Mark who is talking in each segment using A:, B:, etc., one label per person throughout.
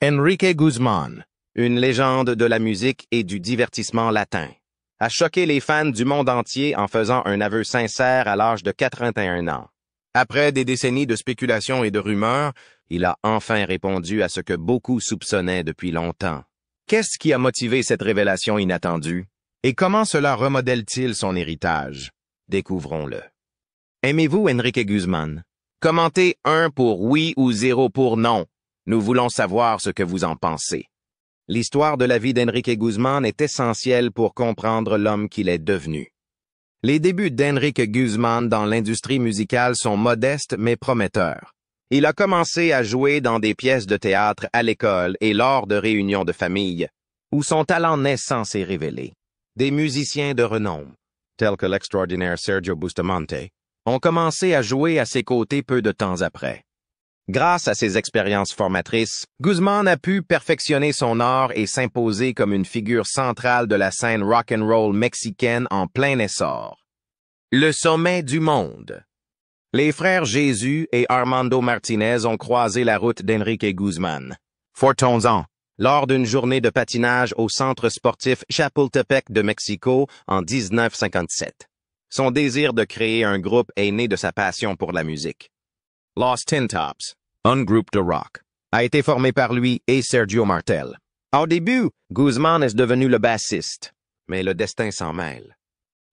A: Enrique Guzmán, une légende de la musique et du divertissement latin, a choqué les fans du monde entier en faisant un aveu sincère à l'âge de 81 ans. Après des décennies de spéculations et de rumeurs, il a enfin répondu à ce que beaucoup soupçonnaient depuis longtemps. Qu'est-ce qui a motivé cette révélation inattendue? Et comment cela remodèle-t-il son héritage? Découvrons-le. Aimez-vous Enrique Guzmán? Commentez 1 pour oui ou 0 pour non. Nous voulons savoir ce que vous en pensez. L'histoire de la vie d'Enrique Guzmán est essentielle pour comprendre l'homme qu'il est devenu. Les débuts d'Enrique Guzmán dans l'industrie musicale sont modestes mais prometteurs. Il a commencé à jouer dans des pièces de théâtre à l'école et lors de réunions de famille, où son talent naissant s'est révélé. Des musiciens de renom, tels que l'extraordinaire Sergio Bustamante, ont commencé à jouer à ses côtés peu de temps après. Grâce à ses expériences formatrices, Guzmán a pu perfectionner son art et s'imposer comme une figure centrale de la scène rock'n'roll mexicaine en plein essor. Le sommet du monde. Les frères Jésus et Armando Martinez ont croisé la route d'Enrique Guzmán. Fortons-en, lors d'une journée de patinage au centre sportif Chapultepec de Mexico en 1957. Son désir de créer un groupe est né de sa passion pour la musique. Los Tin Tops, un groupe de rock, a été formé par lui et Sergio Martel. Au début, Guzmán est devenu le bassiste, mais le destin s'en mêle.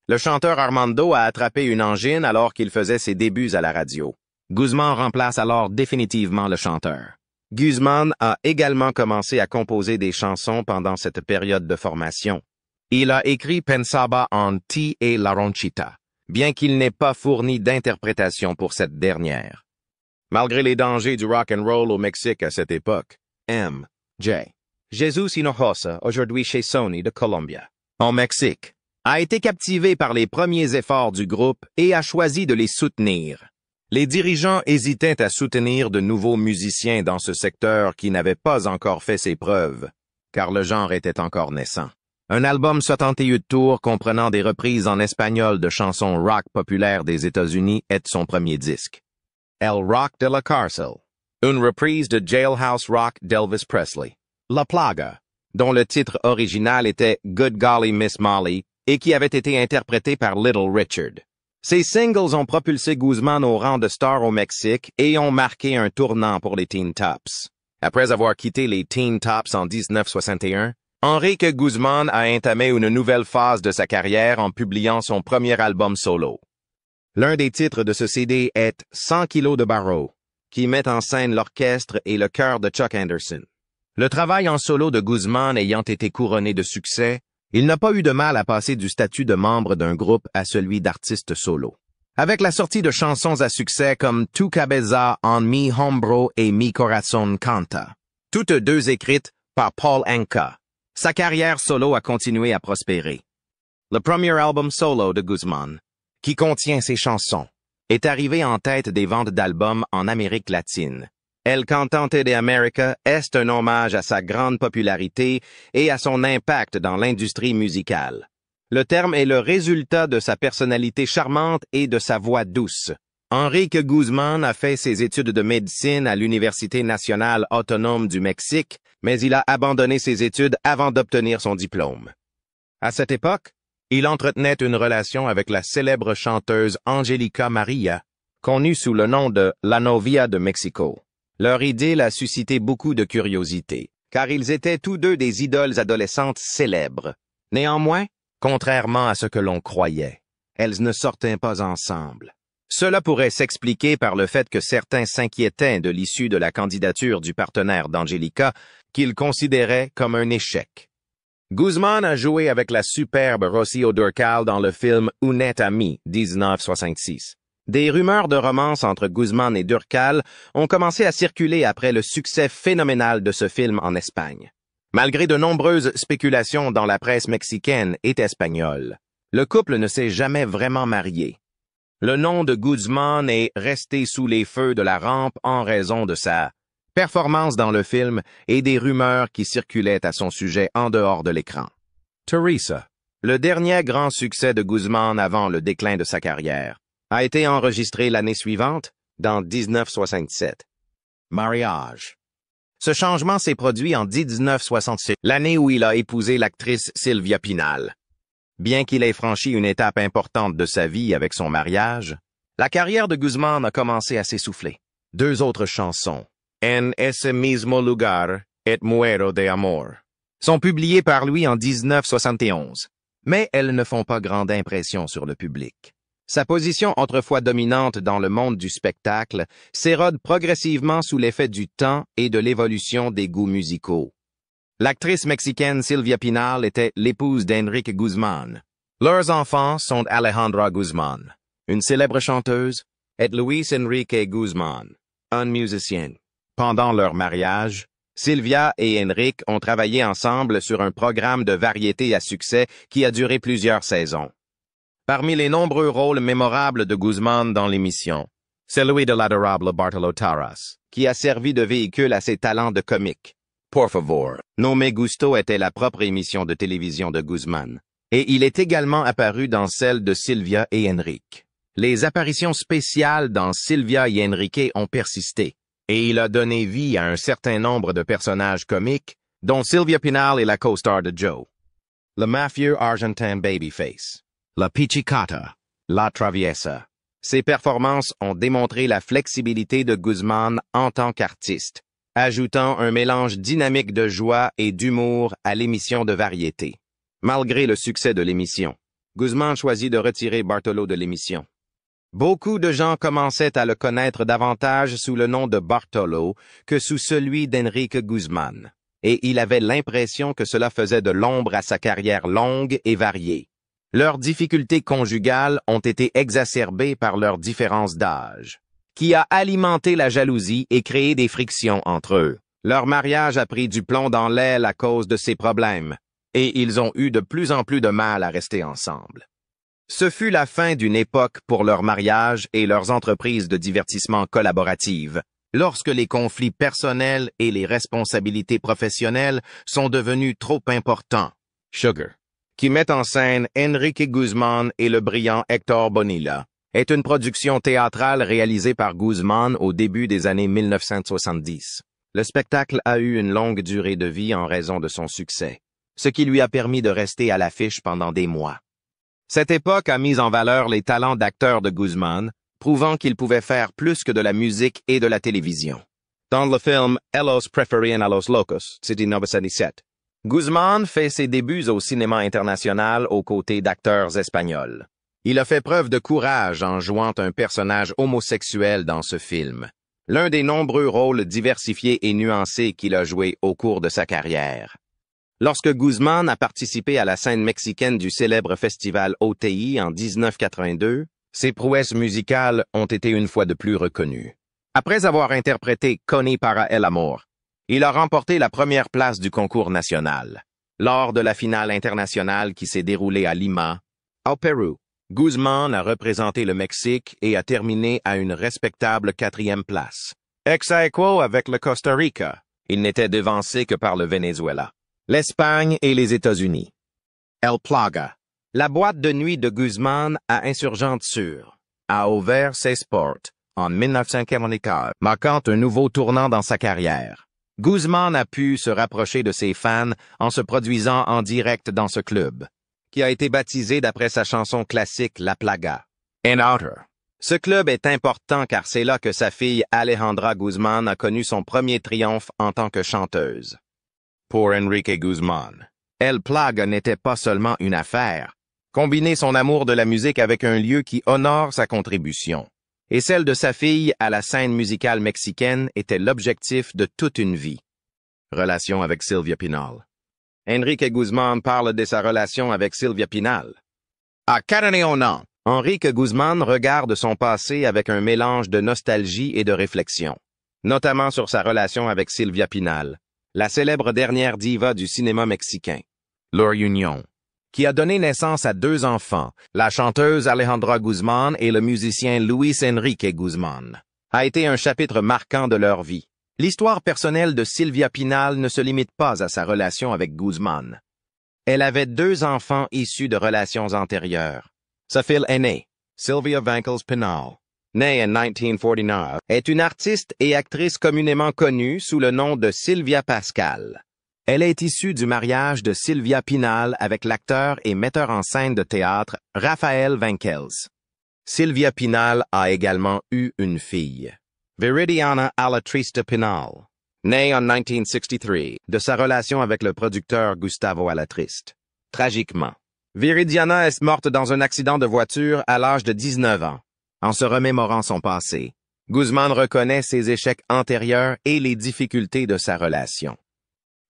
A: Le chanteur Armando a attrapé une angine alors qu'il faisait ses débuts à la radio. Guzmán remplace alors définitivement le chanteur. Guzmán a également commencé à composer des chansons pendant cette période de formation. Il a écrit Pensaba en Ti et La Ronchita, bien qu'il n'ait pas fourni d'interprétation pour cette dernière. Malgré les dangers du rock and roll au Mexique à cette époque, M.J. Jesus Hinojosa, aujourd'hui chez Sony de Colombia, en Mexique, a été captivé par les premiers efforts du groupe et a choisi de les soutenir. Les dirigeants hésitaient à soutenir de nouveaux musiciens dans ce secteur qui n'avait pas encore fait ses preuves, car le genre était encore naissant. Un album 71 tours comprenant des reprises en espagnol de chansons rock populaires des États-Unis est son premier disque. El Rock de la Cárcel, une reprise de Jailhouse Rock d'Elvis Presley. La Plaga, dont le titre original était Good Golly Miss Molly et qui avait été interprété par Little Richard. Ces singles ont propulsé Guzmán au rang de star au Mexique et ont marqué un tournant pour les Teen Tops. Après avoir quitté les Teen Tops en 1961, Enrique Guzmán a entamé une nouvelle phase de sa carrière en publiant son premier album solo. L'un des titres de ce CD est 100 kilos de barreau, qui met en scène l'orchestre et le chœur de Chuck Anderson. Le travail en solo de Guzmán ayant été couronné de succès, il n'a pas eu de mal à passer du statut de membre d'un groupe à celui d'artiste solo. Avec la sortie de chansons à succès comme Tu cabeza en mi hombro et Mi corazón canta, toutes deux écrites par Paul Anka, sa carrière solo a continué à prospérer. Le premier album solo de Guzmán, qui contient ses chansons, est arrivé en tête des ventes d'albums en Amérique latine. El Cantante de América est un hommage à sa grande popularité et à son impact dans l'industrie musicale. Le terme est le résultat de sa personnalité charmante et de sa voix douce. Enrique Guzmán a fait ses études de médecine à l'Université nationale autonome du Mexique, mais il a abandonné ses études avant d'obtenir son diplôme. À cette époque, il entretenait une relation avec la célèbre chanteuse Angélica María, connue sous le nom de La Novia de Mexico. Leur idylle a suscité beaucoup de curiosité, car ils étaient tous deux des idoles adolescentes célèbres. Néanmoins, contrairement à ce que l'on croyait, elles ne sortaient pas ensemble. Cela pourrait s'expliquer par le fait que certains s'inquiétaient de l'issue de la candidature du partenaire d'Angélica, qu'ils considéraient comme un échec. Guzmán a joué avec la superbe Rocío Dúrcal dans le film Une amie, 1966. Des rumeurs de romance entre Guzmán et Dúrcal ont commencé à circuler après le succès phénoménal de ce film en Espagne. Malgré de nombreuses spéculations dans la presse mexicaine et espagnole, le couple ne s'est jamais vraiment marié. Le nom de Guzmán est resté sous les feux de la rampe en raison de sa performance dans le film et des rumeurs qui circulaient à son sujet en dehors de l'écran. Teresa, le dernier grand succès de Guzmán avant le déclin de sa carrière, a été enregistré l'année suivante, dans 1967. Mariage. Ce changement s'est produit en 1966, l'année où il a épousé l'actrice Sylvia Pinal. Bien qu'il ait franchi une étape importante de sa vie avec son mariage, la carrière de Guzmán a commencé à s'essouffler. 2 autres chansons, En ese mismo lugar et Muero de amor, sont publiées par lui en 1971, mais elles ne font pas grande impression sur le public. Sa position autrefois dominante dans le monde du spectacle s'érode progressivement sous l'effet du temps et de l'évolution des goûts musicaux. L'actrice mexicaine Sylvia Pinal était l'épouse d'Enrique Guzmán. Leurs enfants sont Alejandra Guzmán, une célèbre chanteuse, et Luis Enrique Guzmán, un musicien. Pendant leur mariage, Sylvia et Enrique ont travaillé ensemble sur un programme de variété à succès qui a duré plusieurs saisons. Parmi les nombreux rôles mémorables de Guzmán dans l'émission, celui de l'adorable Bartolo Taras, qui a servi de véhicule à ses talents de comique. Por favor, nommé Gusto était la propre émission de télévision de Guzmán, et il est également apparu dans celle de Sylvia et Enrique. Les apparitions spéciales dans Sylvia et Enrique ont persisté, et il a donné vie à un certain nombre de personnages comiques, dont Sylvia Pinal est la co-star de Joe. Le mafieux argentin Babyface, la Pichicata, la Traviesa. Ses performances ont démontré la flexibilité de Guzmán en tant qu'artiste, ajoutant un mélange dynamique de joie et d'humour à l'émission de variété. Malgré le succès de l'émission, Guzmán choisit de retirer Bartolo de l'émission. Beaucoup de gens commençaient à le connaître davantage sous le nom de Bartolo que sous celui d'Enrique Guzmán, et il avait l'impression que cela faisait de l'ombre à sa carrière longue et variée. Leurs difficultés conjugales ont été exacerbées par leur différence d'âge, qui a alimenté la jalousie et créé des frictions entre eux. Leur mariage a pris du plomb dans l'aile à cause de ces problèmes, et ils ont eu de plus en plus de mal à rester ensemble. Ce fut la fin d'une époque pour leur mariage et leurs entreprises de divertissement collaboratives, lorsque les conflits personnels et les responsabilités professionnelles sont devenus trop importants. Sugar, qui met en scène Enrique Guzmán et le brillant Héctor Bonilla, est une production théâtrale réalisée par Guzmán au début des années 1970. Le spectacle a eu une longue durée de vie en raison de son succès, ce qui lui a permis de rester à l'affiche pendant des mois. Cette époque a mis en valeur les talents d'acteur de Guzmán, prouvant qu'il pouvait faire plus que de la musique et de la télévision. Dans le film Ellos preferían a los locos, de 1977, Guzmán fait ses débuts au cinéma international aux côtés d'acteurs espagnols. Il a fait preuve de courage en jouant un personnage homosexuel dans ce film, l'un des nombreux rôles diversifiés et nuancés qu'il a joué au cours de sa carrière. Lorsque Guzmán a participé à la scène mexicaine du célèbre festival OTI en 1982, ses prouesses musicales ont été une fois de plus reconnues. Après avoir interprété Connie para el amor, il a remporté la première place du concours national. Lors de la finale internationale qui s'est déroulée à Lima, au Pérou, Guzmán a représenté le Mexique et a terminé à une respectable 4e place. Ex aequo avec le Costa Rica, il n'était devancé que par le Venezuela, l'Espagne et les États-Unis. El Plaga, la boîte de nuit de Guzmán à Insurgente Sur, a ouvert ses portes en 1944, marquant un nouveau tournant dans sa carrière. Guzmán a pu se rapprocher de ses fans en se produisant en direct dans ce club, qui a été baptisé d'après sa chanson classique La Plaga. En Outer. Ce club est important car c'est là que sa fille Alejandra Guzmán a connu son premier triomphe en tant que chanteuse. Pour Enrique Guzmán, El Plaga n'était pas seulement une affaire. Combiner son amour de la musique avec un lieu qui honore sa contribution et celle de sa fille à la scène musicale mexicaine était l'objectif de toute une vie. Relation avec Sylvia Pinal. Enrique Guzmán parle de sa relation avec Sylvia Pinal. À 41 ans, Enrique Guzmán regarde son passé avec un mélange de nostalgie et de réflexion, notamment sur sa relation avec Sylvia Pinal, la célèbre dernière diva du cinéma mexicain. Leur union, qui a donné naissance à 2 enfants, la chanteuse Alejandra Guzmán et le musicien Luis Enrique Guzmán, a été un chapitre marquant de leur vie. L'histoire personnelle de Sylvia Pinal ne se limite pas à sa relation avec Guzmán. Elle avait 2 enfants issus de relations antérieures. Sa fille aînée, Sylvia Vankels Pinal, née en 1949, est une artiste et actrice communément connue sous le nom de Sylvia Pascal. Elle est issue du mariage de Sylvia Pinal avec l'acteur et metteur en scène de théâtre Raphaël Vankels. Sylvia Pinal a également eu une fille, Viridiana Alatriste Pinal, née en 1963, de sa relation avec le producteur Gustavo Alatriste. Tragiquement, Viridiana est morte dans un accident de voiture à l'âge de 19 ans. En se remémorant son passé, Guzman reconnaît ses échecs antérieurs et les difficultés de sa relation.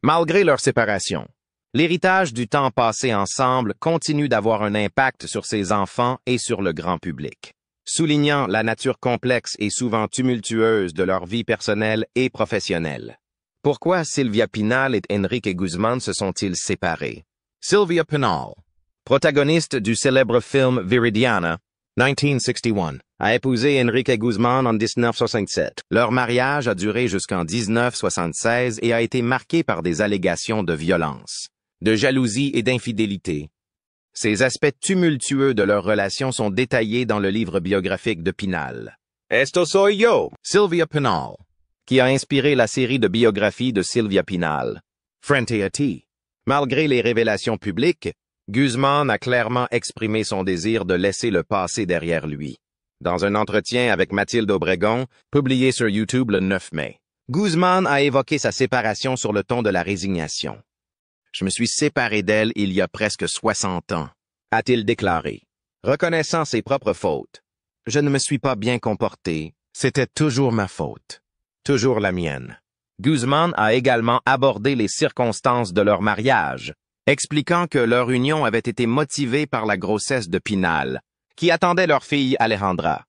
A: Malgré leur séparation, l'héritage du temps passé ensemble continue d'avoir un impact sur ses enfants et sur le grand public, soulignant la nature complexe et souvent tumultueuse de leur vie personnelle et professionnelle. Pourquoi Sylvia Pinal et Enrique Guzman se sont-ils séparés? Sylvia Pinal, protagoniste du célèbre film Viridiana, 1961, a épousé Enrique Guzman en 1967. Leur mariage a duré jusqu'en 1976 et a été marqué par des allégations de violence, de jalousie et d'infidélité. Ces aspects tumultueux de leur relation sont détaillés dans le livre biographique de Pinal, Esto soy yo, Sylvia Pinal, qui a inspiré la série de biographies de Sylvia Pinal, Frente a ti. Malgré les révélations publiques, Guzman a clairement exprimé son désir de laisser le passé derrière lui. Dans un entretien avec Mathilde Obregon, publié sur YouTube le 9 mai, Guzman a évoqué sa séparation sur le ton de la résignation. « Je me suis séparé d'elle il y a presque 60 ans », a-t-il déclaré, reconnaissant ses propres fautes. « Je ne me suis pas bien comporté, c'était toujours ma faute, toujours la mienne. » Guzman a également abordé les circonstances de leur mariage, expliquant que leur union avait été motivée par la grossesse de Pinal, qui attendait leur fille Alejandra.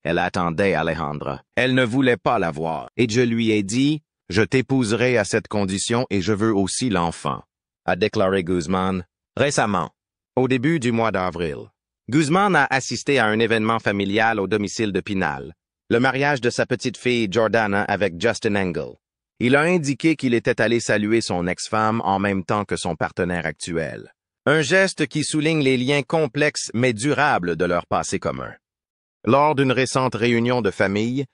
A: Elle attendait Alejandra. Elle ne voulait pas la voir, et je lui ai dit « Je t'épouserai à cette condition et je veux aussi l'enfant », a déclaré Guzman récemment, au début du mois d'avril. Guzman a assisté à un événement familial au domicile de Pinal, le mariage de sa petite fille Jordana avec Justin Engel. Il a indiqué qu'il était allé saluer son ex-femme en même temps que son partenaire actuel. Un geste qui souligne les liens complexes mais durables de leur passé commun. Lors d'une récente réunion de famille,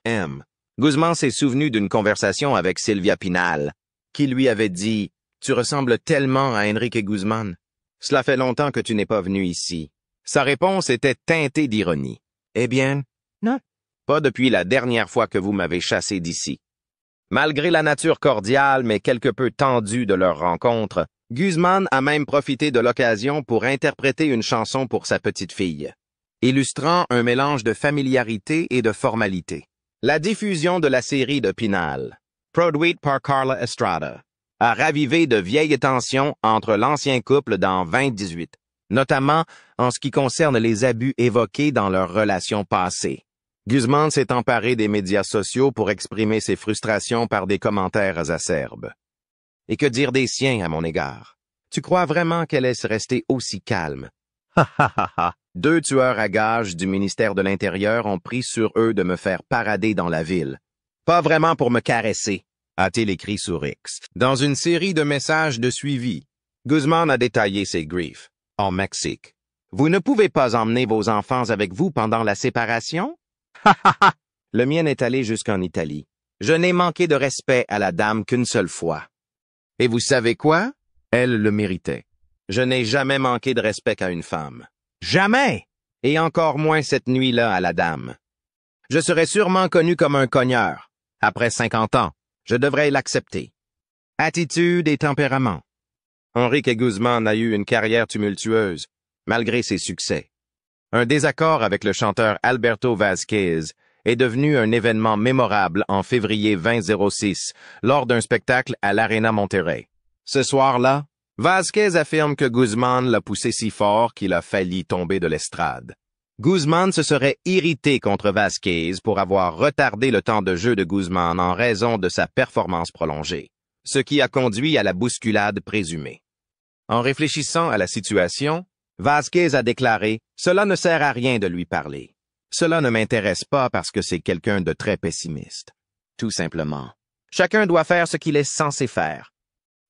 A: Guzman s'est souvenu d'une conversation avec Sylvia Pinal, qui lui avait dit « Tu ressembles tellement à Enrique Guzman. Cela fait longtemps que tu n'es pas venu ici. » Sa réponse était teintée d'ironie. « Eh bien, non. Pas depuis la dernière fois que vous m'avez chassé d'ici. » Malgré la nature cordiale mais quelque peu tendue de leur rencontre, Guzman a même profité de l'occasion pour interpréter une chanson pour sa petite fille, illustrant un mélange de familiarité et de formalité. La diffusion de la série de Pinal, produite par Carla Estrada, a ravivé de vieilles tensions entre l'ancien couple dans 2018, notamment en ce qui concerne les abus évoqués dans leur relation passée. Guzman s'est emparé des médias sociaux pour exprimer ses frustrations par des commentaires acerbes. Et que dire des siens à mon égard? Tu crois vraiment qu'elle laisse rester aussi calme? Ha ha ha ha! 2 tueurs à gages du ministère de l'Intérieur ont pris sur eux de me faire parader dans la ville. Pas vraiment pour me caresser, a-t-il écrit sur X. Dans une série de messages de suivi, Guzman a détaillé ses griefs. En Mexique. Vous ne pouvez pas emmener vos enfants avec vous pendant la séparation? Ha ha ha! Le mien est allé jusqu'en Italie. Je n'ai manqué de respect à la dame qu'une seule fois. Et vous savez quoi? Elle le méritait. Je n'ai jamais manqué de respect à une femme. Jamais! Et encore moins cette nuit-là à la dame. Je serais sûrement connu comme un cogneur. Après 50 ans, je devrais l'accepter. Attitude et tempérament. Enrique Guzman a eu une carrière tumultueuse, malgré ses succès. Un désaccord avec le chanteur Alberto Vázquez est devenu un événement mémorable en février 2006 lors d'un spectacle à l'Arena Monterrey. Ce soir-là, Vázquez affirme que Guzman l'a poussé si fort qu'il a failli tomber de l'estrade. Guzman se serait irrité contre Vázquez pour avoir retardé le temps de jeu de Guzman en raison de sa performance prolongée, ce qui a conduit à la bousculade présumée. En réfléchissant à la situation, Vázquez a déclaré « Cela ne sert à rien de lui parler. Cela ne m'intéresse pas parce que c'est quelqu'un de très pessimiste. Tout simplement. Chacun doit faire ce qu'il est censé faire. »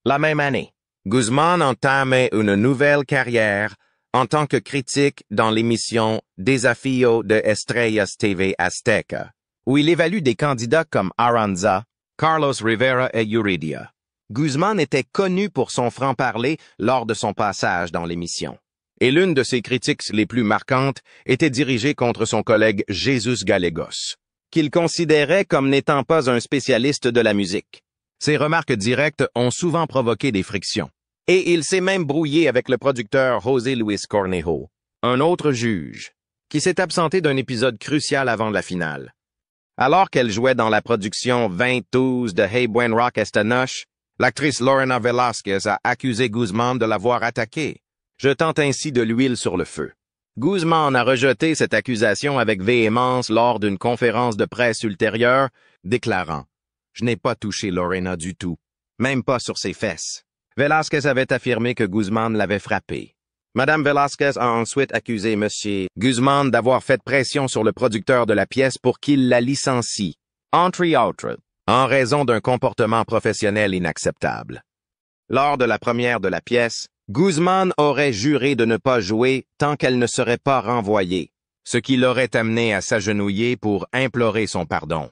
A: La même année, Guzman entamait une nouvelle carrière en tant que critique dans l'émission Desafío de Estrellas TV Azteca, où il évalue des candidats comme Aranza, Carlos Rivera et Yuridia. Guzman était connu pour son franc-parler lors de son passage dans l'émission. Et l'une de ses critiques les plus marquantes était dirigée contre son collègue Jesus Gallegos, qu'il considérait comme n'étant pas un spécialiste de la musique. Ses remarques directes ont souvent provoqué des frictions. Et il s'est même brouillé avec le producteur José Luis Cornejo, un autre juge, qui s'est absenté d'un épisode crucial avant la finale. Alors qu'elle jouait dans la production 2012 de Hey Buen Rock Esta Noche, l'actrice Lorena Velázquez a accusé Guzman de l'avoir attaqué, jetant ainsi de l'huile sur le feu. Guzman a rejeté cette accusation avec véhémence lors d'une conférence de presse ultérieure, déclarant « Je n'ai pas touché Lorena du tout, même pas sur ses fesses ». Velázquez avait affirmé que Guzman l'avait frappé. Madame Velázquez a ensuite accusé M. Guzman d'avoir fait pression sur le producteur de la pièce pour qu'il la licencie, entre autres, en raison d'un comportement professionnel inacceptable. Lors de la première de la pièce, Guzman aurait juré de ne pas jouer tant qu'elle ne serait pas renvoyée, ce qui l'aurait amené à s'agenouiller pour implorer son pardon,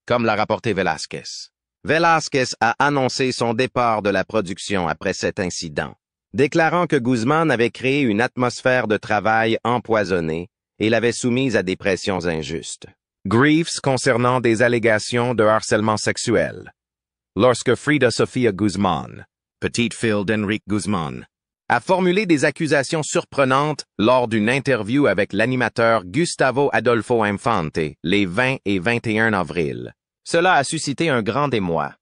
A: comme l'a rapporté Velázquez. Velázquez a annoncé son départ de la production après cet incident, déclarant que Guzman avait créé une atmosphère de travail empoisonnée et l'avait soumise à des pressions injustes. Griefs concernant des allégations de harcèlement sexuel. Lorsque Frida Sofía Guzmán, petite fille d'Enrique Guzman, a formulé des accusations surprenantes lors d'une interview avec l'animateur Gustavo Adolfo Infante les 20 et 21 avril. Cela a suscité un grand émoi.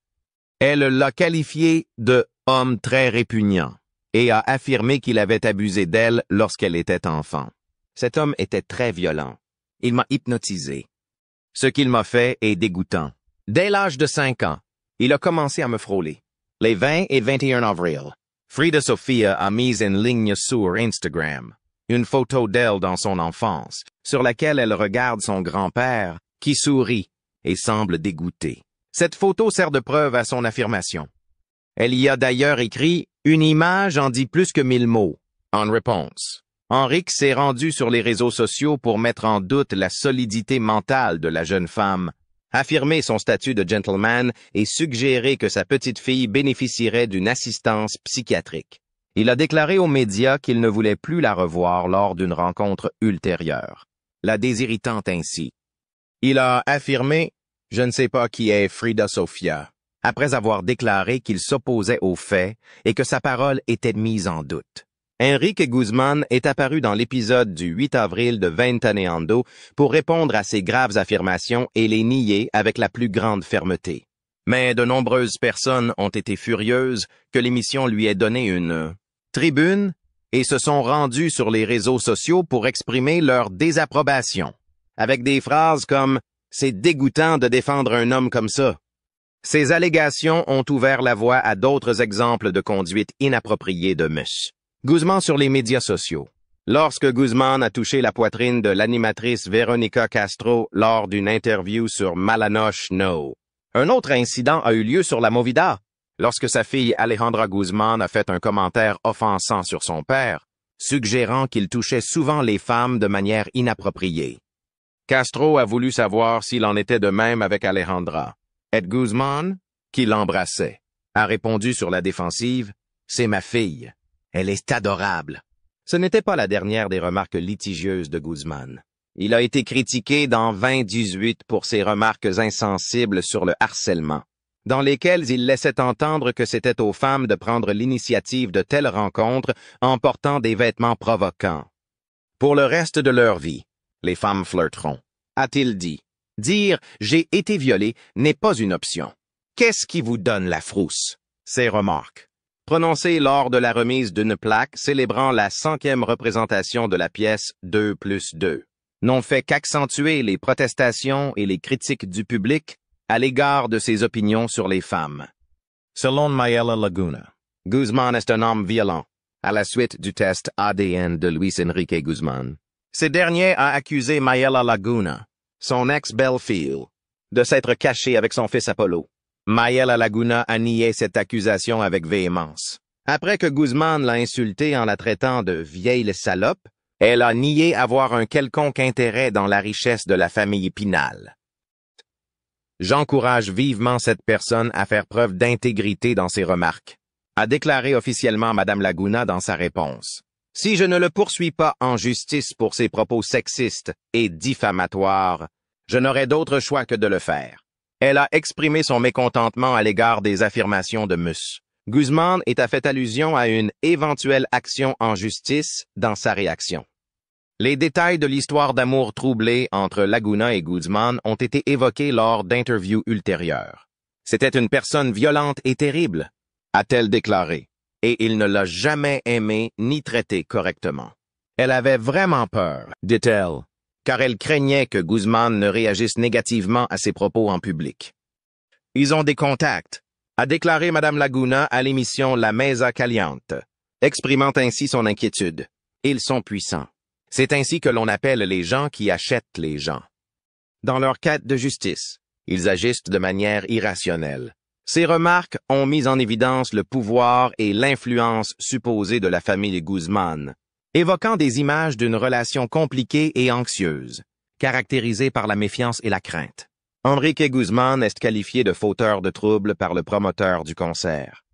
A: Elle l'a qualifié de « homme très répugnant » et a affirmé qu'il avait abusé d'elle lorsqu'elle était enfant. Cet homme était très violent. Il m'a hypnotisé. Ce qu'il m'a fait est dégoûtant. Dès l'âge de 5 ans, il a commencé à me frôler. Les 20 et 21 avril, Frida Sofía a mis en ligne sur Instagram une photo d'elle dans son enfance, sur laquelle elle regarde son grand-père, qui sourit et semble dégoûté. Cette photo sert de preuve à son affirmation. Elle y a d'ailleurs écrit « Une image en dit plus que 1000 mots » en réponse. Enrique s'est rendu sur les réseaux sociaux pour mettre en doute la solidité mentale de la jeune femme, affirmer son statut de gentleman et suggérer que sa petite fille bénéficierait d'une assistance psychiatrique. Il a déclaré aux médias qu'il ne voulait plus la revoir lors d'une rencontre ultérieure, la désirritant ainsi. Il a affirmé « Je ne sais pas qui est Frida Sofía », après avoir déclaré qu'il s'opposait aux faits et que sa parole était mise en doute. Enrique Guzman est apparu dans l'épisode du 8 avril de Ventaneando pour répondre à ces graves affirmations et les nier avec la plus grande fermeté. Mais de nombreuses personnes ont été furieuses que l'émission lui ait donné une tribune et se sont rendues sur les réseaux sociaux pour exprimer leur désapprobation, avec des phrases comme « C'est dégoûtant de défendre un homme comme ça ». Ces allégations ont ouvert la voie à d'autres exemples de conduite inappropriée de M. Guzman sur les médias sociaux. Lorsque Guzman a touché la poitrine de l'animatrice Verónica Castro lors d'une interview sur Malanoche No. Un autre incident a eu lieu sur la Movida, lorsque sa fille Alejandra Guzman a fait un commentaire offensant sur son père, suggérant qu'il touchait souvent les femmes de manière inappropriée. Castro a voulu savoir s'il en était de même avec Alejandra. Ed Guzman, qui l'embrassait, a répondu sur la défensive « C'est ma fille. Elle est adorable. » Ce n'était pas la dernière des remarques litigieuses de Guzman. Il a été critiqué dans 2018 pour ses remarques insensibles sur le harcèlement, dans lesquelles il laissait entendre que c'était aux femmes de prendre l'initiative de telles rencontres en portant des vêtements provocants. Pour le reste de leur vie, les femmes flirteront, a-t-il dit. Dire « j'ai été violé » n'est pas une option. Qu'est-ce qui vous donne la frousse? Ces remarques, prononcées lors de la remise d'une plaque célébrant la 100e représentation de la pièce 2+2, n'ont fait qu'accentuer les protestations et les critiques du public à l'égard de ses opinions sur les femmes. Selon Mayela Laguna, Guzman est un homme violent, à la suite du test ADN de Luis Enrique Guzman. Ce dernier a accusé Mayela Laguna, son ex-belle-fille, de s'être cachée avec son fils Apollo. Mayela Laguna a nié cette accusation avec véhémence, Après que Guzman l'a insultée en la traitant de vieille salope, elle a nié avoir un quelconque intérêt dans la richesse de la famille Pinal. J'encourage vivement cette personne à faire preuve d'intégrité dans ses remarques, a déclaré officiellement Madame Laguna dans sa réponse. Si je ne le poursuis pas en justice pour ses propos sexistes et diffamatoires, je n'aurai d'autre choix que de le faire. Elle a exprimé son mécontentement à l'égard des affirmations de Ms. Guzman et a fait allusion à une éventuelle action en justice dans sa réaction. Les détails de l'histoire d'amour troublée entre Laguna et Guzman ont été évoqués lors d'interviews ultérieures. C'était une personne violente et terrible, a-t-elle déclaré, et il ne l'a jamais aimée ni traitée correctement. Elle avait vraiment peur, dit-elle, car elle craignait que Guzman ne réagisse négativement à ses propos en public. Ils ont des contacts, a déclaré Madame Laguna à l'émission La Mesa Caliente, exprimant ainsi son inquiétude. Ils sont puissants. C'est ainsi que l'on appelle les gens qui achètent les gens. Dans leur quête de justice, ils agissent de manière irrationnelle. Ces remarques ont mis en évidence le pouvoir et l'influence supposée de la famille Guzman, évoquant des images d'une relation compliquée et anxieuse, caractérisée par la méfiance et la crainte. Enrique Guzman est qualifié de fauteur de troubles par le promoteur du concert.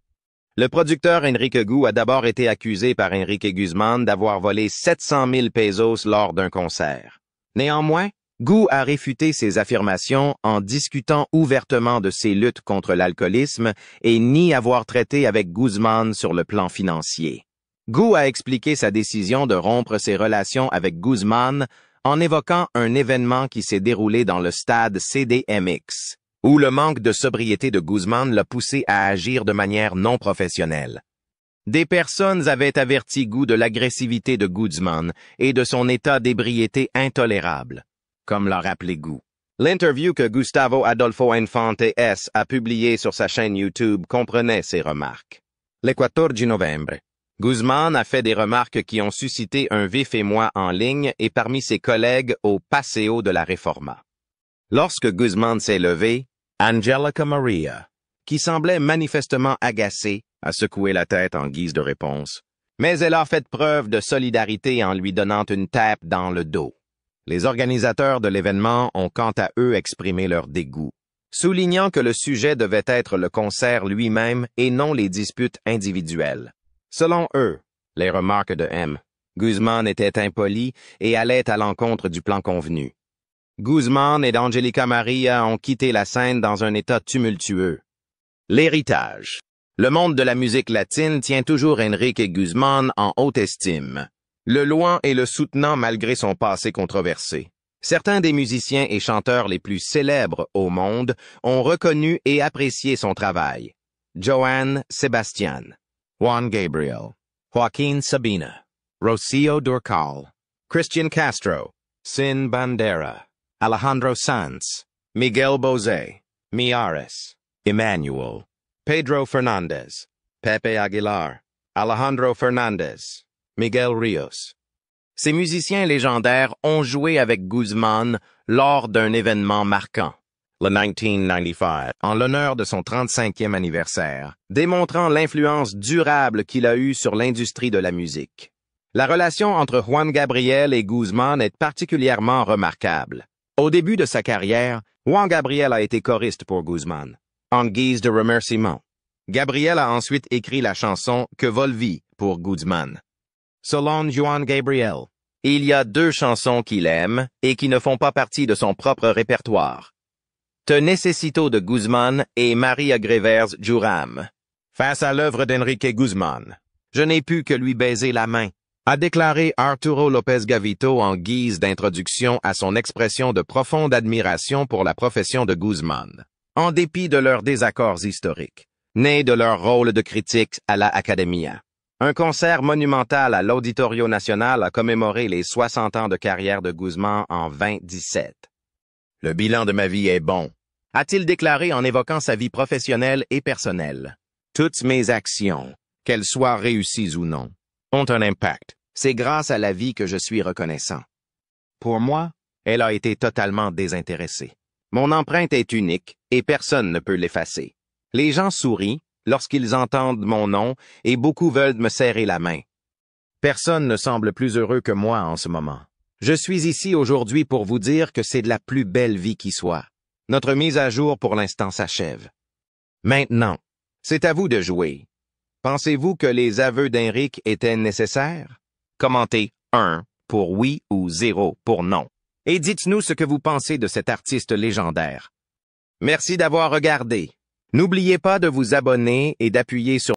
A: Le producteur Enrique Gu a d'abord été accusé par Enrique Guzman d'avoir volé 700 000 pesos lors d'un concert. Néanmoins, Gu a réfuté ces affirmations en discutant ouvertement de ses luttes contre l'alcoolisme et nie avoir traité avec Guzman sur le plan financier. Gu a expliqué sa décision de rompre ses relations avec Guzman en évoquant un événement qui s'est déroulé dans le stade CDMX, où le manque de sobriété de Guzman l'a poussé à agir de manière non professionnelle. Des personnes avaient averti Gu de l'agressivité de Guzman et de son état d'ébriété intolérable, comme l'a rappelé Gu. L'interview que Gustavo Adolfo Infante S. a publiée sur sa chaîne YouTube comprenait ces remarques. Le 14 novembre, Guzman a fait des remarques qui ont suscité un vif émoi en ligne et parmi ses collègues au Paseo de la Reforma. Lorsque Guzman s'est levé, Angelica Maria, qui semblait manifestement agacée, a secoué la tête en guise de réponse, mais elle a fait preuve de solidarité en lui donnant une tape dans le dos. Les organisateurs de l'événement ont quant à eux exprimé leur dégoût, soulignant que le sujet devait être le concert lui-même et non les disputes individuelles. Selon eux, les remarques de M. Guzman étaient impolies et allaient à l'encontre du plan convenu. Guzman et Angelica Maria ont quitté la scène dans un état tumultueux. L'héritage. Le monde de la musique latine tient toujours Enrique Guzman en haute estime, le louant et le soutenant malgré son passé controversé. Certains des musiciens et chanteurs les plus célèbres au monde ont reconnu et apprécié son travail. Johann Sebastian, Juan Gabriel, Joaquín Sabina, Rocío Dúrcal, Christian Castro, Sin Bandera, Alejandro Sanz, Miguel Bosé, Mijares, Emmanuel, Pedro Fernández, Pepe Aguilar, Alejandro Fernández, Miguel Ríos. Ces musiciens légendaires ont joué avec Guzman lors d'un événement marquant, le 1995, en l'honneur de son 35e anniversaire, démontrant l'influence durable qu'il a eue sur l'industrie de la musique. La relation entre Juan Gabriel et Guzman est particulièrement remarquable. Au début de sa carrière, Juan Gabriel a été choriste pour Guzman, en guise de remerciement. Gabriel a ensuite écrit la chanson Que Volvi pour Guzman. Selon Juan Gabriel, il y a 2 chansons qu'il aime et qui ne font pas partie de son propre répertoire. Te Necesito de Guzman et Maria Grevers Juram. Face à l'œuvre d'Enrique Guzman, je n'ai pu que lui baiser la main, a déclaré Arturo López Gavito en guise d'introduction à son expression de profonde admiration pour la profession de Guzman, en dépit de leurs désaccords historiques, nés de leur rôle de critique à la Academia. Un concert monumental à l'Auditorio Nacional a commémoré les 60 ans de carrière de Guzman en 2017. Le bilan de ma vie est bon, a-t-il déclaré en évoquant sa vie professionnelle et personnelle. Toutes mes actions, qu'elles soient réussies ou non, ont un impact. C'est grâce à la vie que je suis reconnaissant. Pour moi, elle a été totalement désintéressée. Mon empreinte est unique et personne ne peut l'effacer. Les gens sourient, lorsqu'ils entendent mon nom et beaucoup veulent me serrer la main. Personne ne semble plus heureux que moi en ce moment. Je suis ici aujourd'hui pour vous dire que c'est de la plus belle vie qui soit. Notre mise à jour pour l'instant s'achève. Maintenant, c'est à vous de jouer. Pensez-vous que les aveux d'Henrik étaient nécessaires? Commentez 1 pour oui ou 0 pour non. Et dites-nous ce que vous pensez de cet artiste légendaire. Merci d'avoir regardé. N'oubliez pas de vous abonner et d'appuyer sur